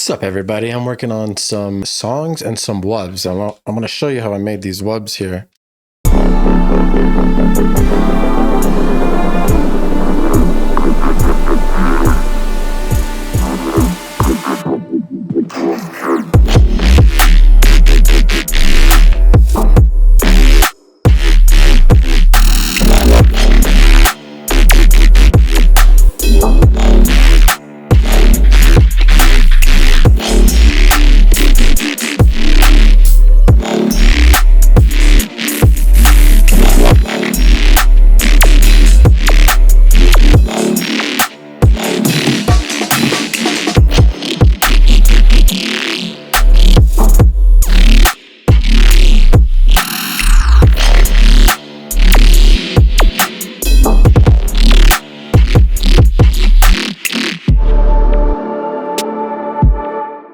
What's up, everybody? I'm working on some songs and some wubs. I'm going to show you how I made these wubs here.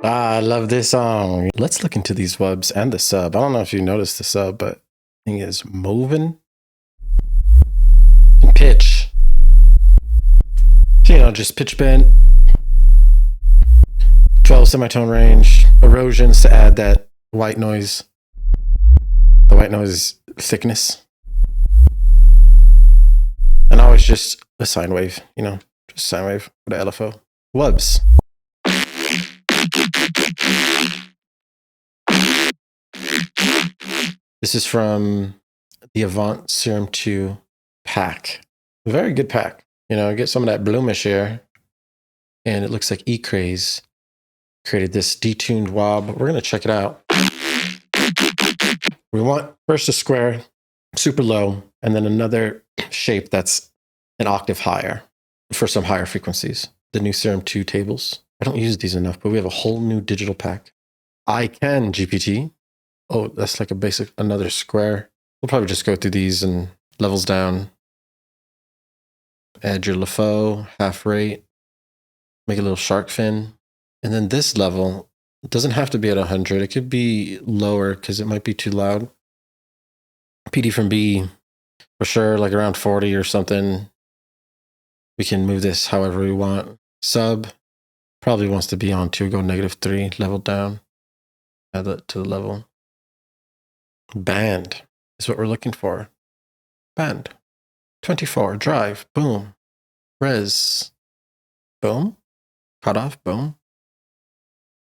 I love this song. Let's look into these wubs and the sub. I don't know if you noticed the sub, but the thing is moving. And pitch. So, just pitch bend. 12 semitone range. Erosions to add that white noise. The white noise thickness. And always just a sine wave, just sine wave with the LFO. Wubs. This is from the Avant Serum 2 pack. A very good pack. Get some of that bloomish here. And it looks like E-Craze created this detuned wob. We're going to check it out. We want first a square, super low, and then another shape that's an octave higher for some higher frequencies. The new Serum 2 tables. I don't use these enough, but we have a whole new digital pack. I can GPT. Oh, that's like another square. We'll probably just go through these and levels down. Add your LFO, half rate. Make a little shark fin. And then this level, it doesn't have to be at 100. It could be lower because it might be too loud. PD from B, for sure, like around 40 or something. We can move this however we want. Sub probably wants to be on 2, go -3, level down. Add that to the level. Band is what we're looking for. Band. 24, drive, boom. Res, boom. Cutoff, boom.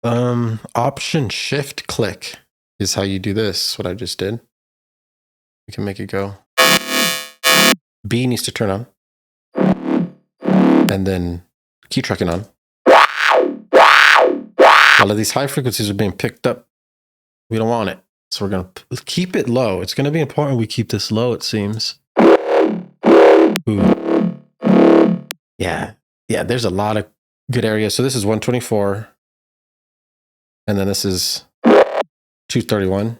Option shift click is how you do this, what I just did. We can make it go. B needs to turn on. And then keep tracking on. All of these high frequencies are being picked up. We don't want it. So we're going to keep it low. It's going to be important we keep this low, it seems. Ooh. Yeah, there's a lot of good areas. So this is 124. And then this is 231.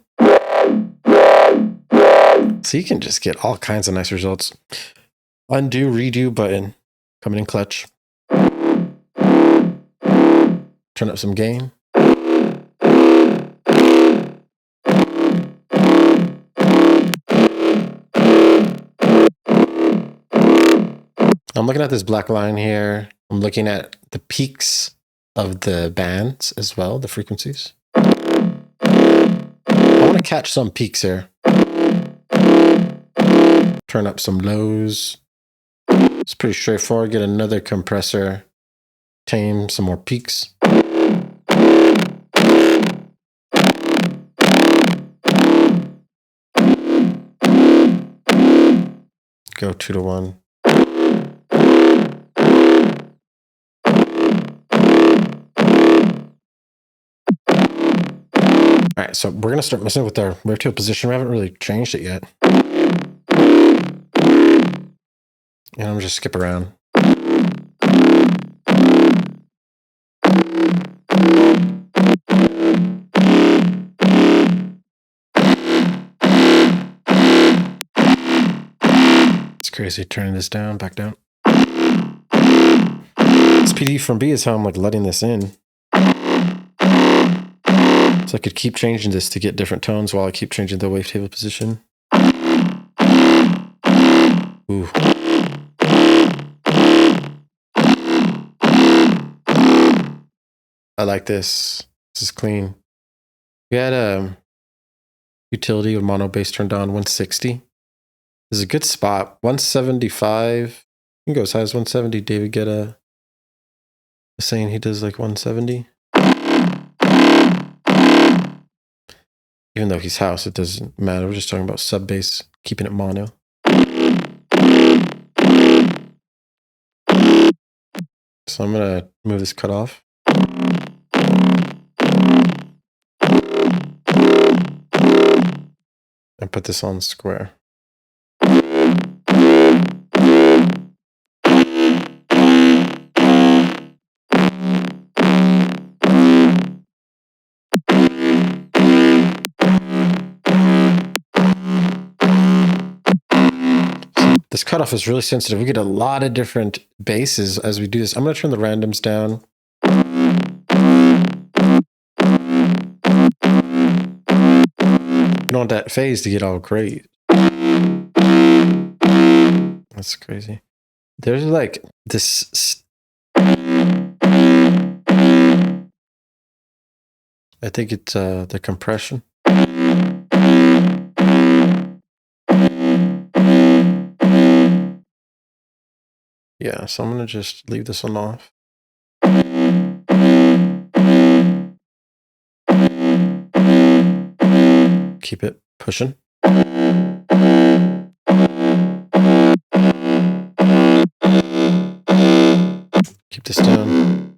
So you can just get all kinds of nice results. Undo, redo button. Coming in clutch. Turn up some gain. I'm looking at this black line here. I'm looking at the peaks of the bands as well, the frequencies. I want to catch some peaks here. Turn up some lows. It's pretty straightforward. Get another compressor. Tame some more peaks. Go 2 to 1. All right, so we're going to start messing with our wavetable position. We haven't really changed it yet. And I'm just skip around. It's crazy turning this down, back down. This PD from B is how I'm letting this in. So I could keep changing this to get different tones while I keep changing the wavetable position. Ooh. I like this. This is clean. We had a utility with mono bass turned on 160. This is a good spot. 175. You can go as high as 170. David Guetta was saying he does like 170. Even though he's house, it doesn't matter. We're just talking about sub bass, keeping it mono. So I'm gonna move this cut off. And put this on square. This cutoff is really sensitive. We get a lot of different basses as we do this. I'm going to turn the randoms down. You don't want that phase to get all great. That's crazy. There's like this. I think it's the compression. Yeah, so I'm going to just leave this one off. Keep it pushing. Keep this down.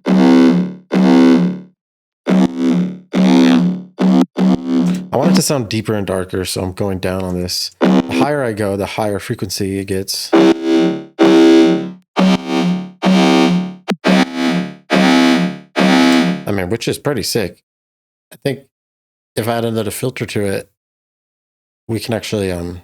I want it to sound deeper and darker, so I'm going down on this. The higher I go, the higher frequency it gets. I mean, which is pretty sick. I think if I add another filter to it, we can actually I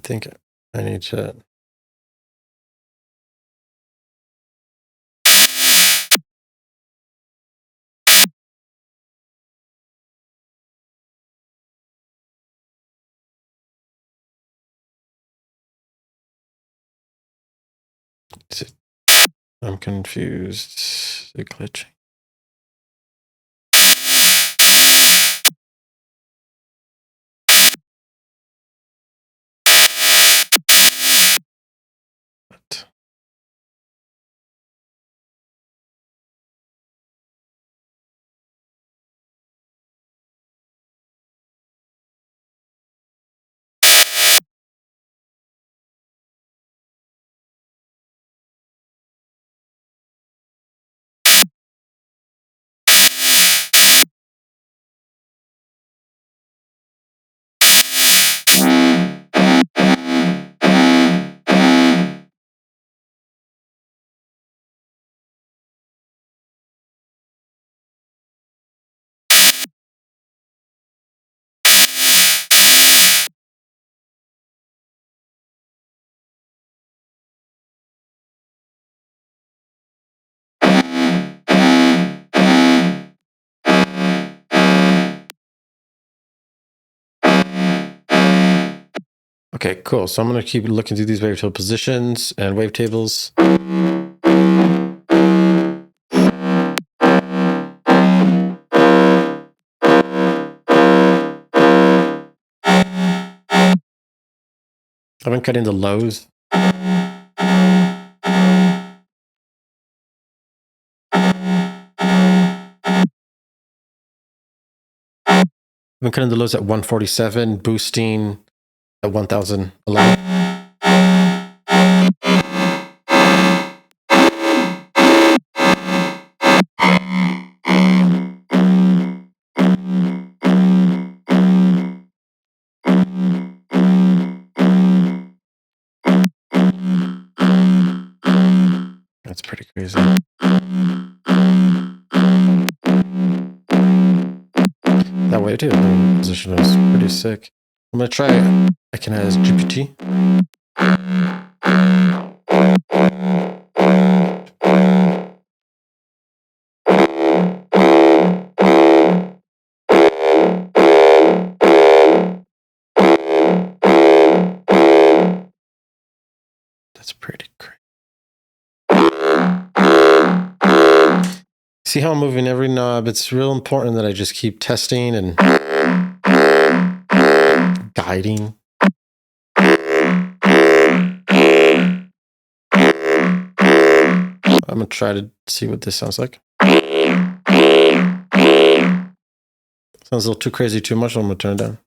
think I need to I'm confused. Is it glitching? What? Okay, cool. So I'm going to keep looking through these wavetable positions and wavetables. I've been cutting the lows. I've been cutting the lows at 147, boosting at 1011. That's pretty crazy. That way too, the position is pretty sick. I'm gonna try I can add as GPT. That's pretty great. See how I'm moving every knob? It's real important that I just keep testing and guiding. I'm gonna try to see what this sounds like. Sounds a little too crazy, too much. I'm gonna turn it down.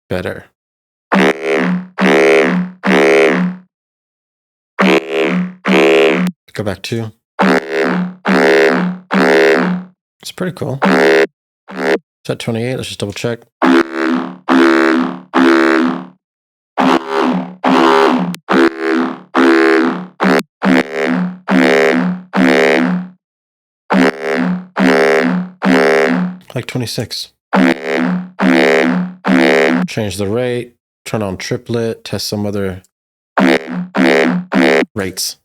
Better. Go back 2. It's pretty cool. It's at 28. Let's just double check. Like 26. Change the rate, turn on triplet, test some other rates.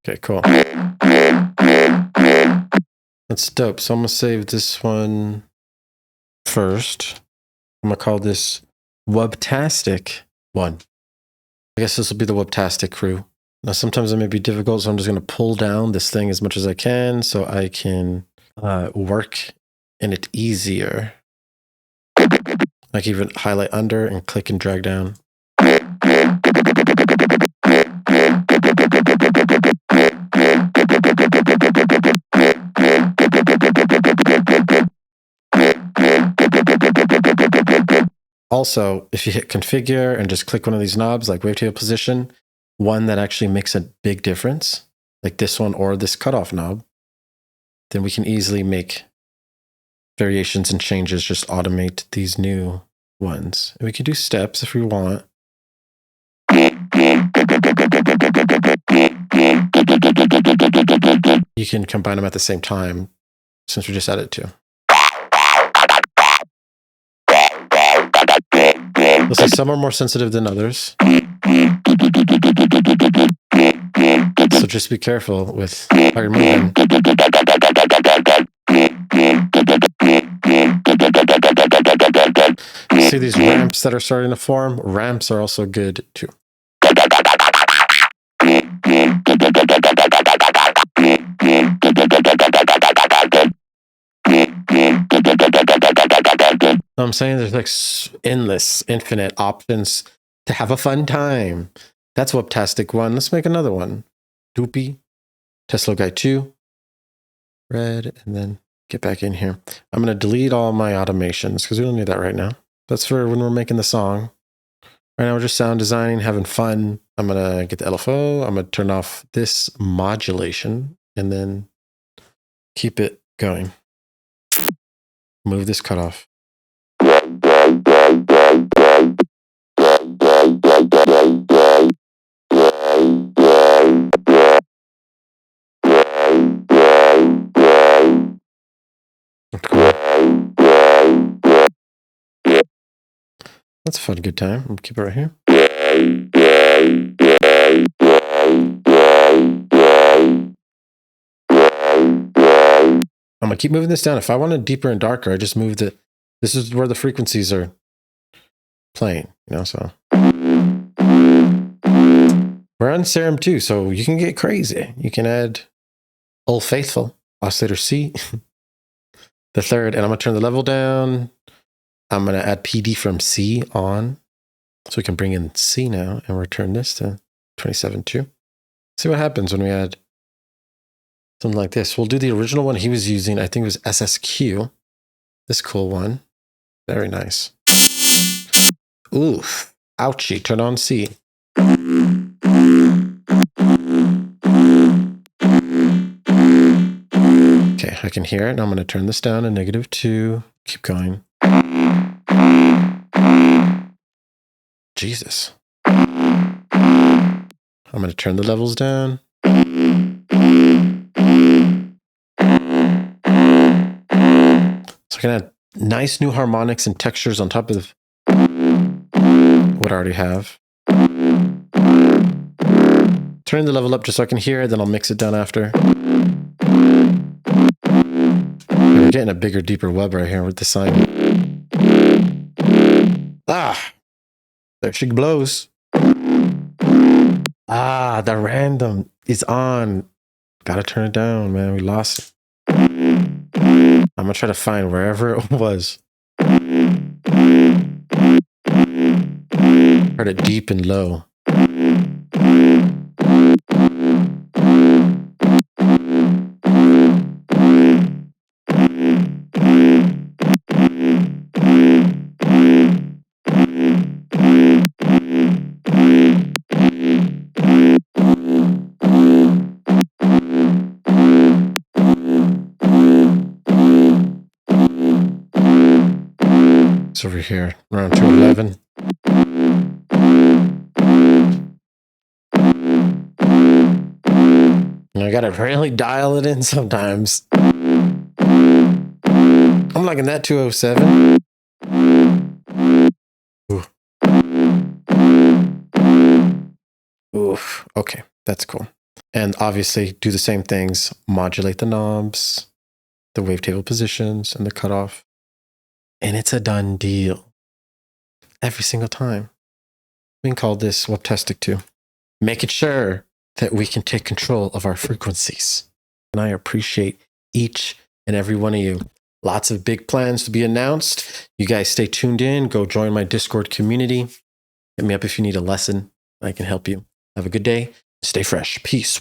Okay, cool. That's dope. So I'm gonna save this one first. I'm gonna call this Wubtastic 1. I guess this will be the Wubtastic crew. Now, sometimes it may be difficult, so I'm just going to pull down this thing as much as I can so I can work in it easier. I can even highlight under and click and drag down. Also, if you hit configure and just click one of these knobs like wavetable position, one that actually makes a big difference, like this one or this cutoff knob, then we can easily make variations and changes, just automate these new ones. And we can do steps if we want. You can combine them at the same time since we just added 2. You'll see some are more sensitive than others. So just be careful with how you're moving. See these ramps that are starting to form? Ramps are also good too. I'm saying there's like endless, infinite options to have a fun time. That's Wubtastic 1. Let's make another one. Doopy, Tesla Guy 2, red, and then get back in here. I'm going to delete all my automations because we don't need that right now. That's for when we're making the song. Right now we're just sound designing, having fun. I'm going to get the LFO. I'm going to turn off this modulation and then keep it going. Move this cutoff. Cool. That's a fun, good time. We'll keep it right here. I'm gonna keep moving this down. If I want it deeper and darker, I just move it. This is where the frequencies are playing, you know, so. We're on Serum too, so you can get crazy. You can add Old Faithful, oscillator C, the third, and I'm gonna turn the level down. I'm gonna add PD from C on, so we can bring in C now and return this to 27.2. See what happens when we add something like this. We'll do the original one he was using. I think it was SSQ. This cool one. Very nice. Oof. Ouchie. Turn on C. Okay, I can hear it. And I'm going to turn this down to -2. Keep going. Jesus. I'm going to turn the levels down. So I can add nice new harmonics and textures on top of what I already have. Turn the level up just so I can hear it, then I'll mix it down after. we're getting a bigger, deeper wub right here with the sign. Ah, there she blows. Ah, the random is on. Gotta turn it down, man. We lost it. I'm gonna try to find wherever it was. Heard it deep and low. It's over here, around 211. And I gotta really dial it in sometimes. I'm liking that 207. Ooh. Oof. Okay, that's cool. And obviously do the same things, modulate the knobs, the wavetable positions, and the cutoff. And it's a done deal. Every single time. We can call this Wubtastic 2. Making sure that we can take control of our frequencies. And I appreciate each and every one of you. Lots of big plans to be announced. You guys stay tuned in. Go join my Discord community. Hit me up if you need a lesson. I can help you. Have a good day. Stay fresh. Peace.